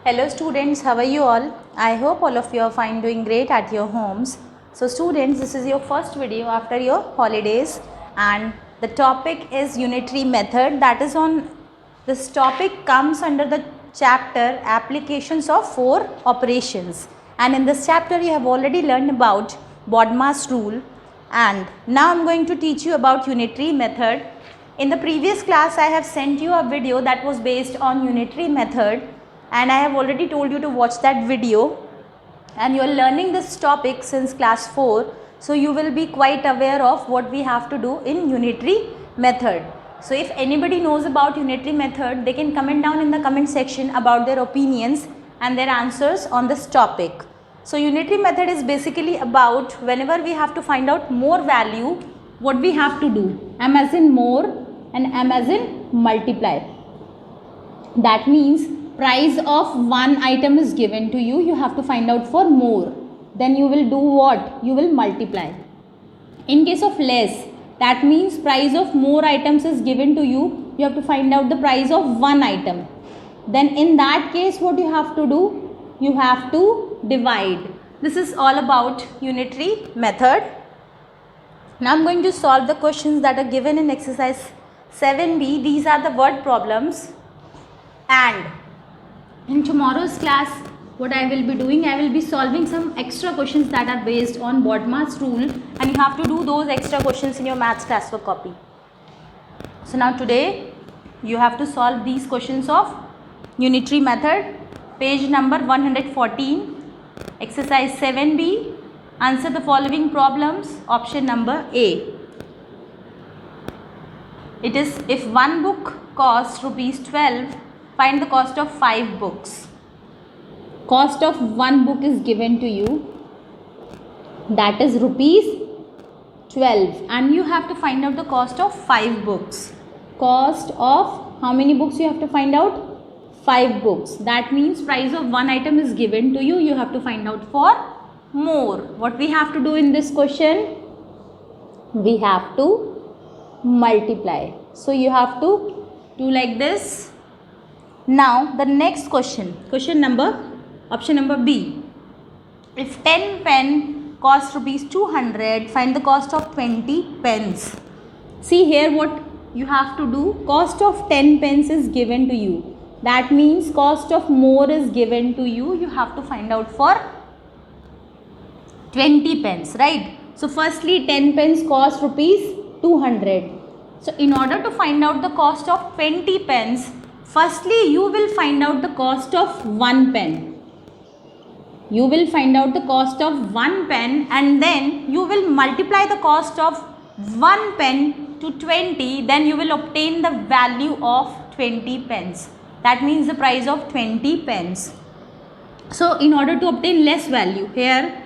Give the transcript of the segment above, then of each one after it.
Hello students, how are you all? I hope all of you are fine, doing great at your homes. So students, this is your first video after your holidays and the topic is unitary method. This topic comes under the chapter applications of four operations, and in this chapter you have already learned about BODMAS rule, and now I am going to teach you about unitary method. In the previous class I have sent you a video that was based on unitary method, and I have already told you to watch that video, and you are learning this topic since class 4, so you will be quite aware of what we have to do in unitary method. So if anybody knows about unitary method, they can comment down in the comment section about their opinions and their answers on this topic. So unitary method is basically about whenever we have to find out more value, what we have to do, M as in more and M as in multiply. That means price of one item is given to you, you have to find out for more. Then you will do what? You will multiply. In case of less, that means price of more items is given to you, you have to find out the price of one item. Then in that case what you have to do? You have to divide. This is all about unitary method. Now I am going to solve the questions that are given in exercise 7b. These are the word problems, and in tomorrow's class what I will be doing, I will be solving some extra questions that are based on BODMAS rule, and you have to do those extra questions in your maths classwork copy. So now today you have to solve these questions of unitary method, page number 114, exercise 7b. Answer the following problems. Option number A. It is if one book costs rupees 12, find the cost of 5 books. Cost of one book is given to you, that is rupees 12, and you have to find out the cost of 5 books. Cost of how many books you have to find out? 5 books. That means price of one item is given to you, you have to find out for more. What we have to do in this question? We have to multiply. So you have to do like this. Now the next question, option number B. If 10 pen costs rupees 200, find the cost of 20 pens. See here what you have to do. Cost of 10 pens is given to you. That means cost of more is given to you. You have to find out for 20 pens, right? So firstly 10 pens cost rupees 200. So in order to find out the cost of 20 pens, firstly you will find out the cost of one pen. You will find out the cost of one pen, and then you will multiply the cost of one pen to 20. Then you will obtain the value of 20 pens. That means the price of 20 pens. So in order to obtain less value, here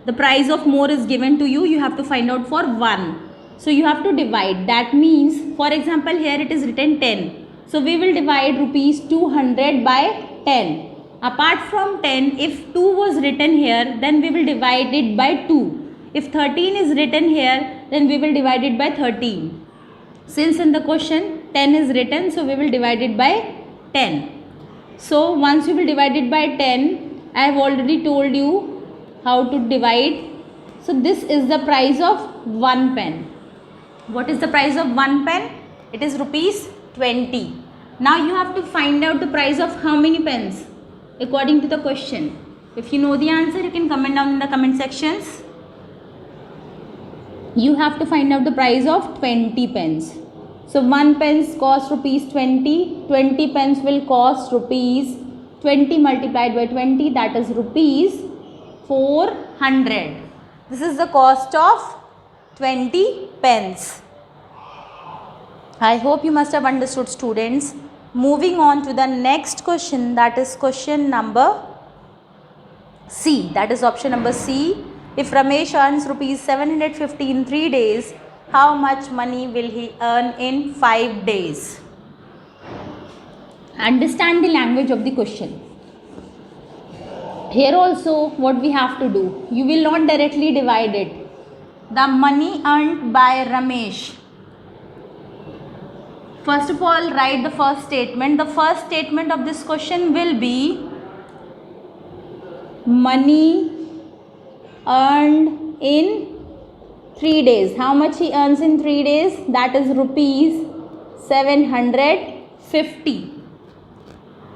the price of more is given to you, you have to find out for 1. So you have to divide. That means, for example, here it is written 10. So we will divide rupees 200 by 10. Apart from 10, if 2 was written here, then we will divide it by 2. If 13 is written here, then we will divide it by 13. Since in the question 10 is written, so we will divide it by 10. So once you will divide it by 10, I have already told you how to divide. So this is the price of one pen. What is the price of one pen? It is rupees 20. Now you have to find out the price of how many pens according to the question. If you know the answer, you can comment down in the comment sections. You have to find out the price of 20 pens. So 1 pens cost rupees 20. 20 pens will cost rupees 20 multiplied by 20, that is rupees 400. This is the cost of 20 pens. I hope you must have understood, students. Moving on to the next question, that is question number C, that is option number C. If Ramesh earns rupees 750 in 3 days, how much money will he earn in 5 days? Understand the language of the question. Here also what we have to do, you will not directly divide it. The money earned by Ramesh. First of all, write the first statement. The first statement of this question will be money earned in 3 days. How much he earns in 3 days? That is rupees 750.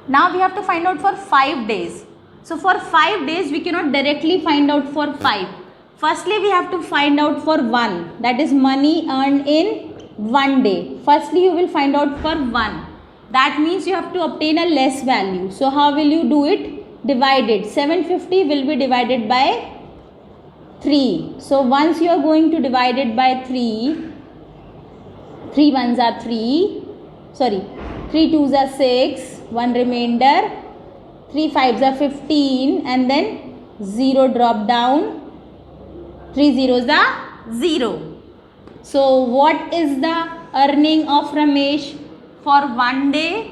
Now we have to find out for 5 days. So for 5 days we cannot directly find out for 5. Firstly we have to find out for 1, that is money earned in 1 day. Firstly you will find out for 1. That means you have to obtain a less value. So how will you do it? Divided. 750 will be divided by 3. So once you are going to divide it by 3, 3 ones are 3, 3 twos are 6, 1 remainder, 3 fives are 15, and then 0 drop down, 3 zeros are 0. So what is the earning of Ramesh for 1 day?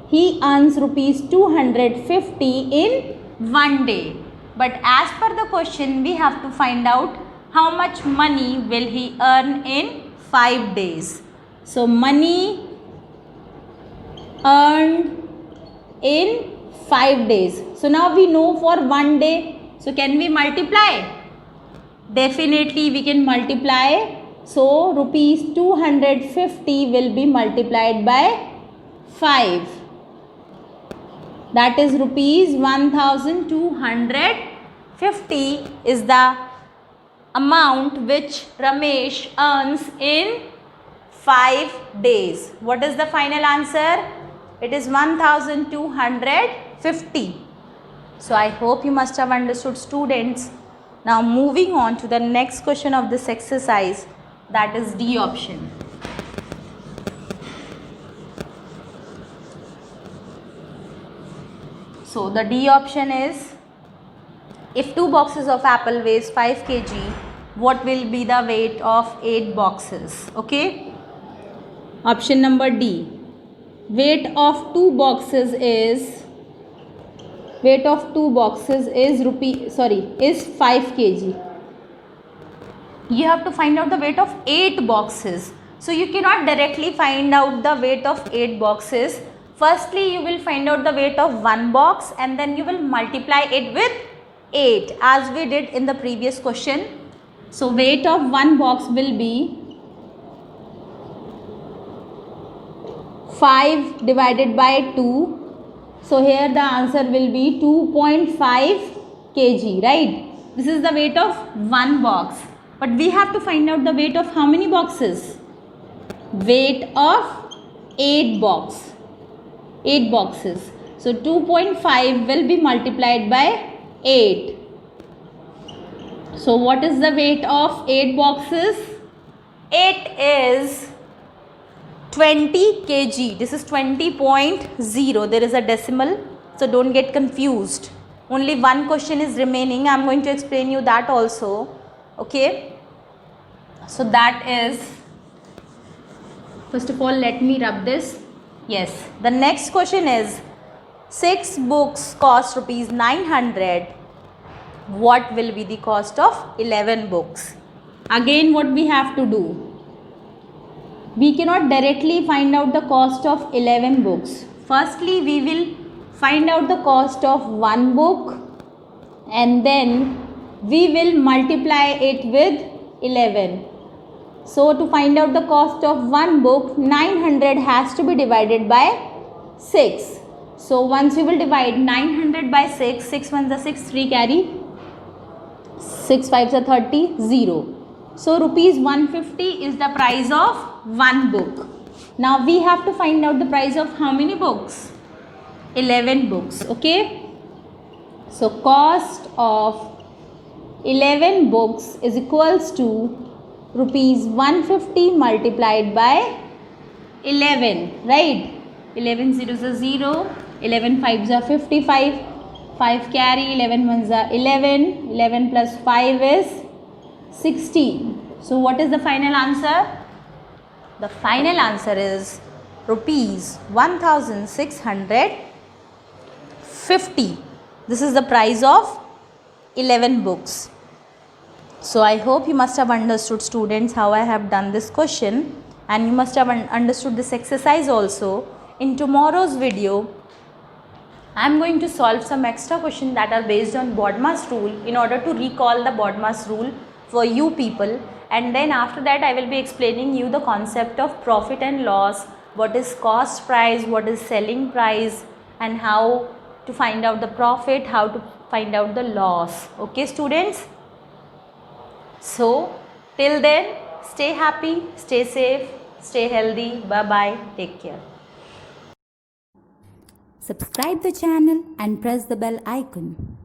He earns rupees 250 in 1 day. But as per the question, we have to find out how much money will he earn in 5 days. So money earned in 5 days. So now we know for 1 day. So can we multiply? Definitely we can multiply. So rupees 250 will be multiplied by 5. That is rupees 1250 is the amount which Ramesh earns in 5 days. What is the final answer? It is 1250. So I hope you must have understood, students. Now moving on to the next question of this exercise, that is D option. So the D option is, if 2 boxes of apple weighs 5 kg, what will be the weight of 8 boxes? Okay. Option number D. Weight of 2 boxes is 5 kg. You have to find out the weight of 8 boxes. So you cannot directly find out the weight of 8 boxes. Firstly, you will find out the weight of 1 box and then you will multiply it with 8 as we did in the previous question. So weight of 1 box will be 5 divided by 2. So here the answer will be 2.5 kg, right? This is the weight of 1 box. But we have to find out the weight of how many boxes? Weight of 8 boxes. So 2.5 will be multiplied by 8. So what is the weight of 8 boxes? It is 20 kg. This is 20.0. There is a decimal, so don't get confused. Only one question is remaining. I am going to explain you that also. Okay. So that is, first of all, let me rub this. Yes. The next question is, 6 books cost rupees 900. What will be the cost of 11 books? Again, what we have to do? We cannot directly find out the cost of 11 books. Firstly, we will find out the cost of 1 book and then we will multiply it with 11. So to find out the cost of 1 book, 900 has to be divided by 6. So once you will divide 900 by 6, 6 ones are 6, 3 carry, 6 fives are 30, 0. So rupees 150 is the price of 1 book. Now we have to find out the price of how many books? 11 books. Okay. So cost of 11 books is equals to rupees 150 multiplied by 11, right? 11 zeros are 0, 11 fives are 55, 5 carry, 11 ones are 11, 11 plus 5 is 16. So what is the final answer? The final answer is rupees 1650. This is the price of 11 books. So I hope you must have understood, students, how I have done this question, and you must have understood this exercise also. In tomorrow's video, I am going to solve some extra questions that are based on BODMAS rule in order to recall the BODMAS rule for you people, and then after that I will be explaining you the concept of profit and loss, what is cost price, what is selling price, and how to find out the profit, how to find out the loss. Okay students? So till then, stay happy, stay safe, stay healthy. Bye bye. Take care. Subscribe the channel and press the bell icon.